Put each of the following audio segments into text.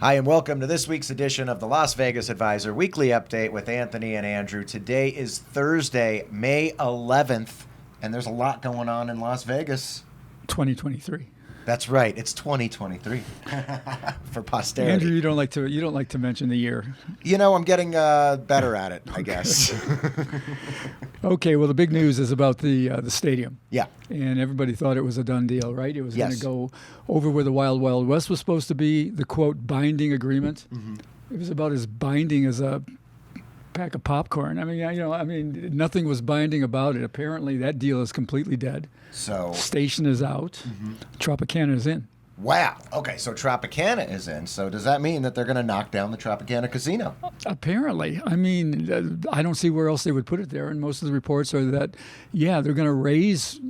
Hi, and welcome to this week's edition of the Las Vegas Advisor Weekly Update with Anthony and Andrew. Today is Thursday, May 11th, and there's a lot going on in Las Vegas. 2023. That's right. It's 2023 for posterity. Andrew, you don't like to mention the year. You know, I'm getting better at it, I guess. Okay. Well, the big news is about the stadium. Yeah. And everybody thought it was a done deal, right? It was going Yes. to go over where the Wild Wild West was supposed to be. The quote binding agreement. Mm-hmm. It was about as binding as a pack of popcorn. I mean, nothing was binding about it. Apparently, that deal is completely dead. So Station is out. Mm-hmm. Tropicana is in. Wow. Okay, so Tropicana is in. So does that mean that they're going to knock down the Tropicana Casino? Apparently. I mean, I don't see where else they would put it there. And most of the reports are that, yeah, they're going to raise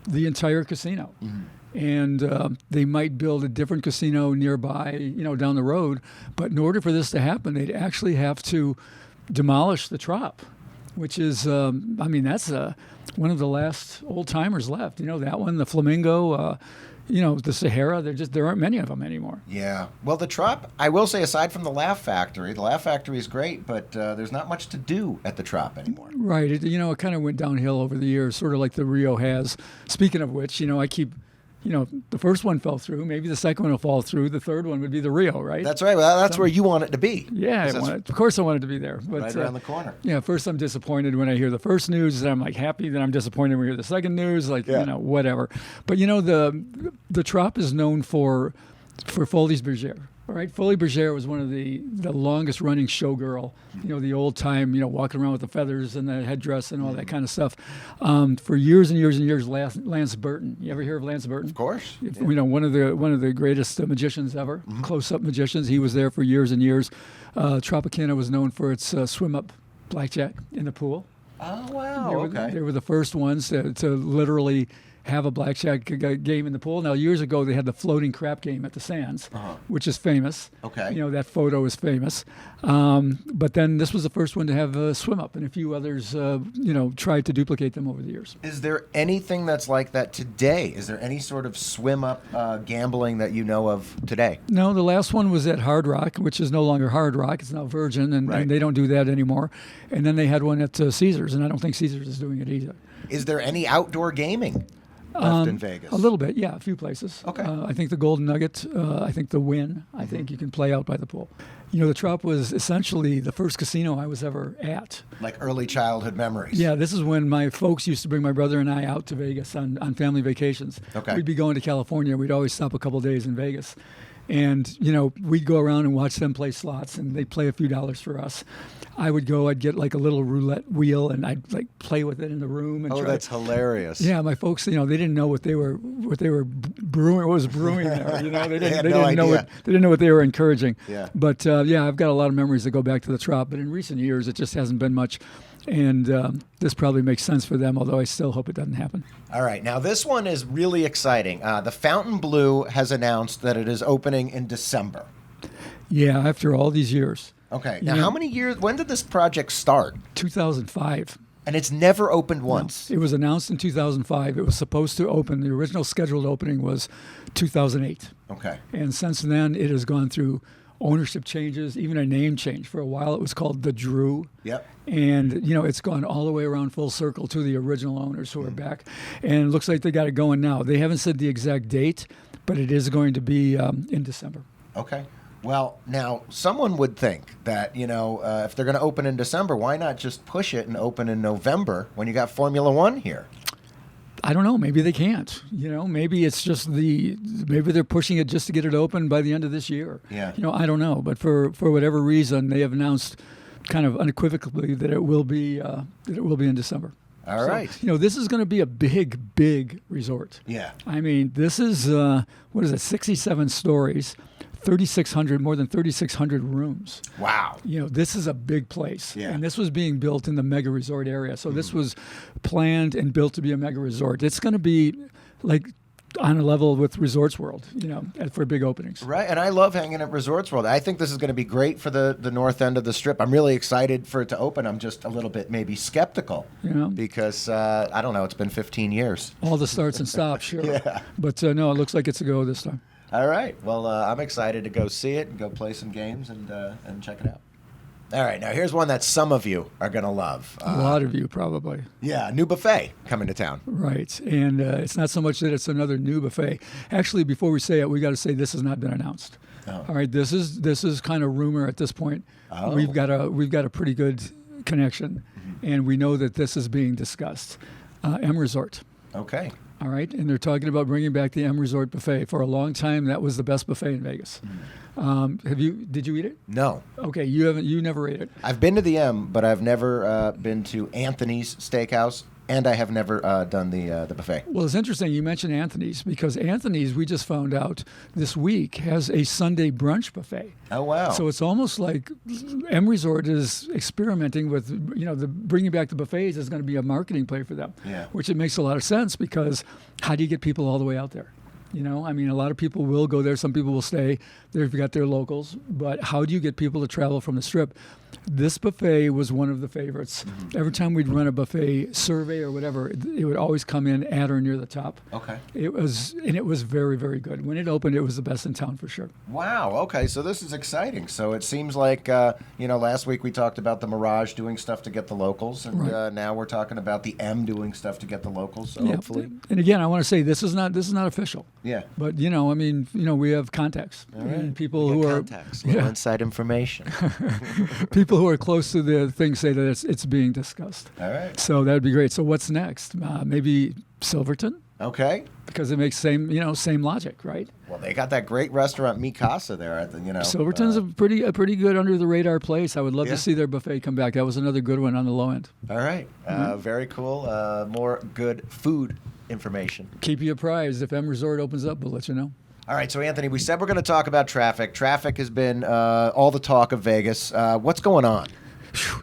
the entire casino. Mm-hmm. And they might build a different casino nearby, down the road. But in order for this to happen, they'd actually have to demolish the Trop, which is, that's one of the last old timers left. That one, the Flamingo, the Sahara. There aren't many of them anymore. Yeah. Well, the Trop, I will say, aside from the Laugh Factory is great, but there's not much to do at the Trop anymore. Right. It kind of went downhill over the years, sort of like the Rio has. Speaking of which, I keep. The first one fell through. Maybe the second one will fall through. The third one would be the Rio, right? That's right. Well, that's where you want it to be. Yeah, of course I want it to be there. But, right around the corner. Yeah, first I'm disappointed when I hear the first news, and I'm like happy. Then I'm disappointed when I hear the second news, whatever. But the Trop is known for Folies Bergère. All right, Folies Bergère was one of the longest running showgirl, the old time, walking around with the feathers and the headdress and all that kind of stuff. For years and years and years, Lance Burton. You ever hear of Lance Burton? Of course. Yeah. One of the greatest magicians ever, close-up magicians. He was there for years and years. Tropicana was known for its swim-up blackjack in the pool. Oh, wow, They were the first ones to literally have a blackjack game in the pool. Now, years ago, they had the floating crap game at the Sands, which is famous. Okay. That photo is famous. But then this was the first one to have a swim up, and a few others, tried to duplicate them over the years. Is there anything that's like that today? Is there any sort of swim up gambling that you know of today? No, the last one was at Hard Rock, which is no longer Hard Rock. It's now Virgin, and they don't do that anymore. And then they had one at Caesars, and I don't think Caesars is doing it either. Is there any outdoor gaming left in Vegas? A little bit, yeah, a few places. Okay. I think the Golden Nugget, I think the Wynn, I think you can play out by the pool. The Trop was essentially the first casino I was ever at. Like early childhood memories. Yeah, this is when my folks used to bring my brother and I out to Vegas on family vacations. Okay. We'd be going to California. We'd always stop a couple days in Vegas. And, we'd go around and watch them play slots, and they'd play a few dollars for us. I'd get like a little roulette wheel, and I'd like play with it in the room. And that's hilarious. Yeah, my folks, they didn't know what they were brewing, what was brewing there. They didn't know what they were encouraging. Yeah. But I've got a lot of memories that go back to the Trop. But in recent years, it just hasn't been much. And this probably makes sense for them, although I still hope it doesn't happen. All right. Now, this one is really exciting. The Fontainebleau has announced that it is opening in December. Yeah, after all these years. Okay. Now, how many years? When did this project start? 2005. And it's never opened once. No, it was announced in 2005. It was supposed to open. The original scheduled opening was 2008. Okay. And since then, it has gone through ownership changes, even a name change. For a while, it was called the Drew. Yep. And, it's gone all the way around full circle to the original owners who are back. And it looks like they got it going now. They haven't said the exact date, but it is going to be in December. Okay. Well, now, someone would think that, if they're going to open in December, why not just push it and open in November when you got Formula One here? I don't know. Maybe they can't. Maybe it's just maybe they're pushing it just to get it open by the end of this year. Yeah. I don't know. But for whatever reason, they have announced kind of unequivocally that it will be in December. All right. This is going to be a big, big resort. Yeah. I mean, this is 67 stories. More than 3,600 rooms. Wow. This is a big place. Yeah. And this was being built in the mega resort area. So this was planned and built to be a mega resort. It's going to be like on a level with Resorts World, for big openings. Right, and I love hanging at Resorts World. I think this is going to be great for the north end of the Strip. I'm really excited for it to open. I'm just a little bit maybe skeptical because, I don't know, it's been 15 years. All the starts and stops, sure. Yeah. But no, it looks like it's a go this time. All right. Well, I'm excited to go see it and go play some games and check it out. All right. Now, here's one that some of you are going to love. A lot of you probably. Yeah, new buffet coming to town. Right. And it's not so much that it's another new buffet. Actually, before we say it, we got to say this has not been announced. Oh. All right. This is kind of rumor at this point. Oh. We've got a pretty good connection, and we know that this is being discussed. M Resort. Okay. All right, and they're talking about bringing back the M Resort buffet. For a long time, that was the best buffet in Vegas. Did you eat it? No. Okay, you never ate it. I've been to the M, but I've never been to Anthony's Steakhouse, and I have never done the buffet. Well, it's interesting you mentioned Anthony's, because Anthony's, we just found out this week, has a Sunday brunch buffet. Oh, wow. So it's almost like M Resort is experimenting with, the bringing back the buffets is going to be a marketing play for them. Yeah. Which it makes a lot of sense, because how do you get people all the way out there? I mean, a lot of people will go there. Some people will stay. They've got their locals. But how do you get people to travel from the Strip? This buffet was one of the favorites. Mm-hmm. Every time we'd run a buffet survey or whatever, it would always come in at or near the top. Okay. It was very, very good. When it opened, it was the best in town for sure. Wow. Okay. So this is exciting. So it seems like, last week we talked about the Mirage doing stuff to get the locals, and Right. Now we're talking about the M doing stuff to get the locals. So Yeah. hopefully. And again, I want to say this is not official. Yeah. But we have contacts. All right. And people We who got are contacts, little inside information. people who are close to the thing say that it's being discussed. All right. So that would be great. So what's next? Maybe Silverton, Okay. because it makes same logic, right? Well, they got that great restaurant Mi Casa there at the Silverton's a pretty good under the radar place. I would love Yeah. to see their buffet come back. That was another good one on the low end. All right. Very cool. More good food information. Keep you apprised. If M Resort opens up, we'll let you know. All right, so Anthony, we said we're going to talk about traffic. Traffic has been all the talk of Vegas. What's going on?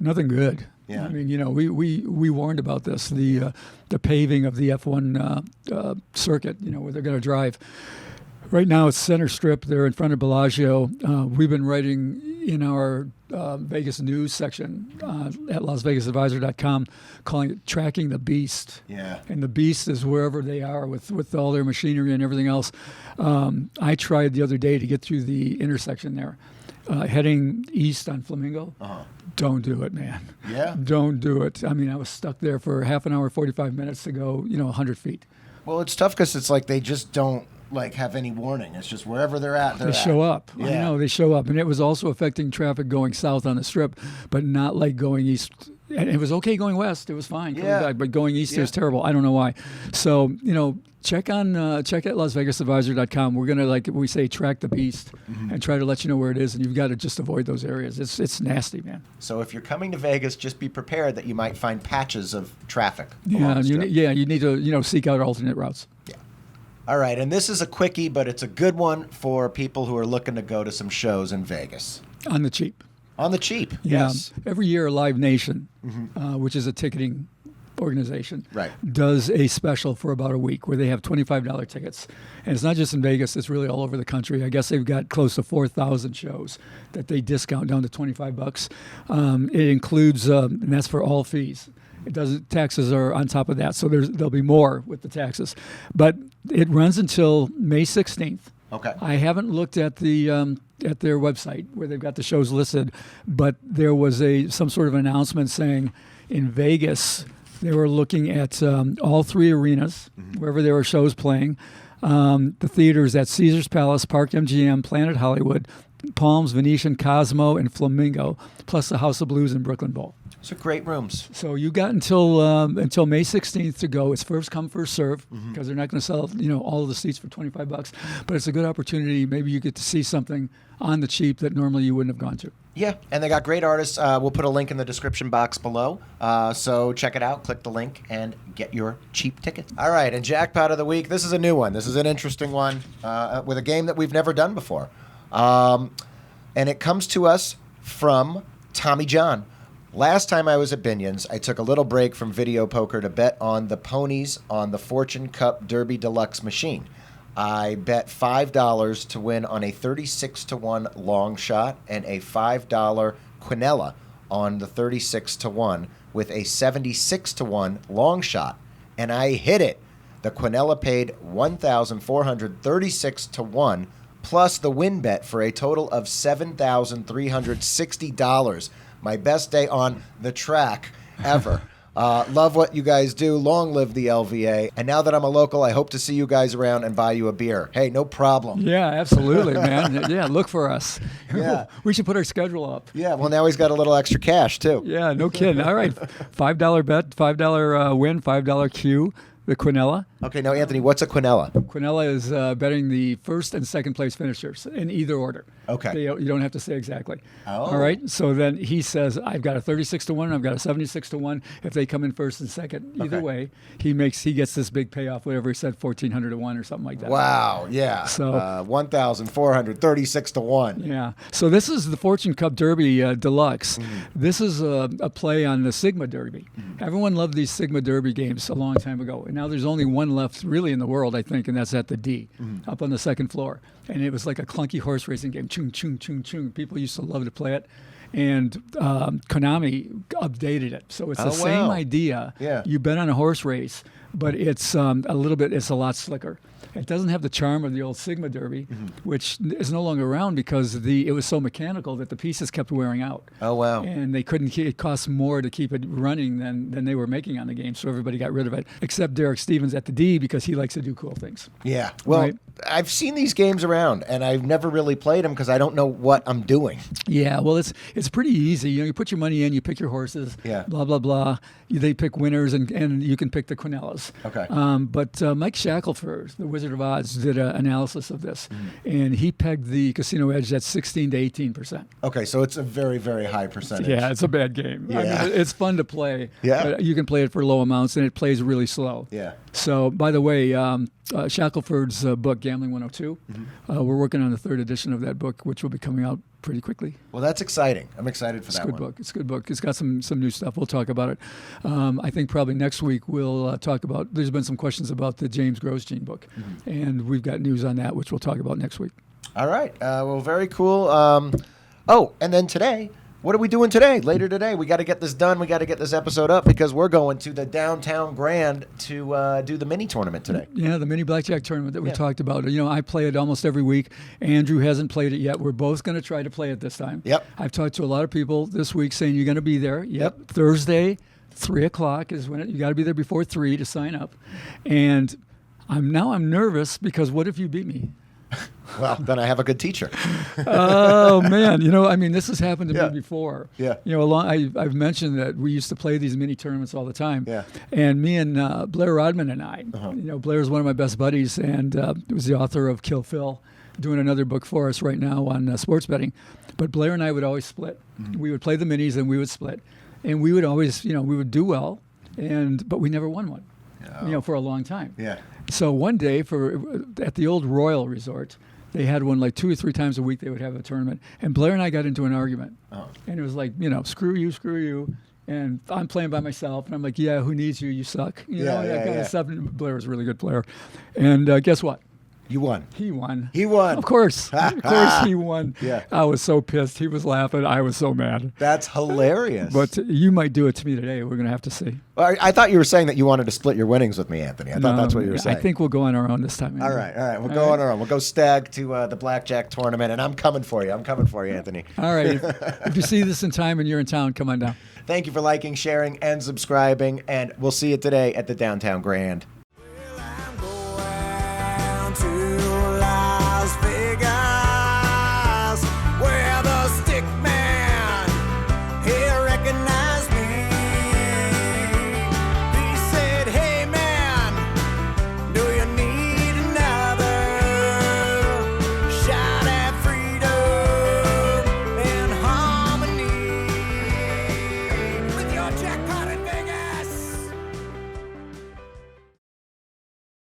Nothing good. Yeah. I mean, we warned about this, the paving of the F1 circuit, where they're going to drive. Right now it's Center Strip. They're in front of Bellagio. We've been writing in our Vegas news section at LasVegasAdvisor.com, calling it Tracking the Beast. Yeah. And the beast is wherever they are with all their machinery and everything else. I tried the other day to get through the intersection there, heading east on Flamingo. Uh-huh. Don't do it, man. Yeah? Don't do it. I mean, I was stuck there for half an hour, 45 minutes to go, 100 feet. Well, it's tough because it's like they just don't have any warning. It's just wherever they're at, They show up. Yeah. I know, they show up. And it was also affecting traffic going south on the Strip, but not like going east. And it was okay going west. It was fine coming back. But going east, it was terrible. I don't know why. So, check at LasVegasAdvisor.com. We're going to, like we say, track the beast and try to let you know where it is. And you've got to just avoid those areas. It's nasty, man. So if you're coming to Vegas, just be prepared that you might find patches of traffic. Yeah, along the Strip. you need to, seek out alternate routes. Yeah. All right, and this is a quickie, but it's a good one for people who are looking to go to some shows in Vegas. On the cheap. On the cheap, Yeah. yes. Every year, Live Nation, which is a ticketing organization, Right. does a special for about a week where they have $25 tickets. And it's not just in Vegas, it's really all over the country. I guess they've got close to 4,000 shows that they discount down to $25. It includes, and that's for all fees. It doesn't. Taxes are on top of that, so there'll be more with the taxes. But it runs until May 16th. Okay. I haven't looked at the at their website where they've got the shows listed, but there was some sort of announcement saying in Vegas they were looking at all three arenas wherever there were shows playing. The theaters at Caesars Palace, Park MGM, Planet Hollywood, Palms, Venetian, Cosmo, and Flamingo, plus the House of Blues and Brooklyn Bowl. So great rooms. So you got until May 16th to go. It's first come, first serve, because they're not going to sell all of the seats for $25. But it's a good opportunity. Maybe you get to see something on the cheap that normally you wouldn't have gone to. Yeah, and they got great artists. We'll put a link in the description box below. So check it out. Click the link and get your cheap ticket. All right, and Jackpot of the Week. This is a new one. This is an interesting one with a game that we've never done before. And it comes to us from Tommy John. Last time I was at Binion's, I took a little break from video poker to bet on the ponies on the Fortune Cup Derby Deluxe machine. I bet $5 to win on a 36-1 long shot and a $5 quinella on the 36-1 with a 76-1 long shot. And I hit it. The quinella paid 1,436 to 1, plus the win bet for a total of $7,360. My best day on the track ever. Love what you guys do. Long live the LVA. And now that I'm a local, I hope to see you guys around and buy you a beer. Hey, no problem. Yeah, absolutely, man. Yeah, look for us. Yeah. We should put our schedule up. Yeah, well, now he's got a little extra cash, too. Yeah, no kidding. All right, $5 bet, $5 win, $5 cue. The quinella. Okay, now, Anthony, what's a quinella? Quinella is betting the first and second place finishers in either order. Okay. You don't have to say exactly. Oh. All right. So then he says, I've got a 36 to 1 and I've got a 76 to 1. If they come in first and second, either Okay. way, he gets this big payoff, whatever he said, 1,400 to 1 or something like that. Wow, yeah. So 1,436 to 1. Yeah. So this is the Fortune Cup Derby Deluxe. This is a play on the Sigma Derby. Everyone loved these Sigma Derby games a long time ago. And now there's only one left really in the world, I think, and that's at the D, up on the second floor. And it was like a clunky horse racing game. Chung, chung, chung, chung. People used to love to play it. And Konami updated it. So it's the same idea. Yeah. You bet on a horse race, but it's it's a lot slicker. It doesn't have the charm of the old Sigma Derby, which is no longer around because it was so mechanical that the pieces kept wearing out. Oh, wow. And they couldn't. It cost more to keep it running than they were making on the game, so everybody got rid of it, except Derek Stevens at the D because he likes to do cool things. Yeah. Well, Right. I've seen these games around, and I've never really played them because I don't know what I'm doing. Yeah, well, it's pretty easy. You put your money in, you pick your horses, Yeah. blah blah blah. They pick winners, and you can pick the quinellas. Okay. But Mike Shackelford, the Wizard of Oz, did an analysis of this, and he pegged the casino edge at 16 to 18%. Okay, so it's a very, very high percentage. Yeah, it's a bad game. Yeah. I mean, it's fun to play. Yeah. But you can play it for low amounts, and it plays really slow. Yeah. So, by the way, Shackelford's book, Gambling 102, we're working on the third edition of that book, which will be coming out pretty quickly. Well, that's exciting. I'm excited for It's that a good one. book. It's a good book. It's got some new stuff. We'll talk about it. I think probably next week we'll talk about, there's been some questions about the James Grosjean book, and we've got news on that, which we'll talk about next week. All right. Well, very cool. And then today, what are we doing today? Later today, we got to get this done. We got to get this episode up because we're going to the Downtown Grand to do the mini tournament today. Yeah, the mini blackjack tournament that we talked about. I play it almost every week. Andrew hasn't played it yet. We're both going to try to play it this time. Yep. I've talked to a lot of people this week saying you're going to be there. Yep. Thursday, 3 o'clock is when you got to be there before 3 to sign up. And I'm nervous because what if you beat me? Well, then I have a good teacher. Oh man, this has happened to Yeah. me before. Yeah. I've mentioned that we used to play these mini tournaments all the time. Yeah. And me and Blair Rodman and I, Blair's one of my best buddies and was the author of Kill Phil, doing another book for us right now on sports betting. But Blair and I would always split. We would play the minis and we would split, and we would always, we would do well, but we never won one. For a long time. Yeah. So one day at the old Royal Resort, they had one like 2 or 3 times a week. They would have a tournament, and Blair and I got into an argument, and it was like, screw you, and I'm playing by myself, and I'm like, yeah, who needs you? You suck, that kind of stuff. And Blair was a really good player, and guess what? You won. He won. He won. Of course he won. Yeah. I was so pissed. He was laughing. I was so mad. That's hilarious. But you might do it to me today. We're going to have to see. I thought you were saying that you wanted to split your winnings with me, Anthony. I thought that's what you were saying. I think we'll go on our own this time. All right. We'll go on our own. We'll go stag to the Blackjack tournament, and I'm coming for you. Anthony. All right. If you see this in time and you're in town, come on down. Thank you for liking, sharing, and subscribing, and we'll see you today at the Downtown Grand.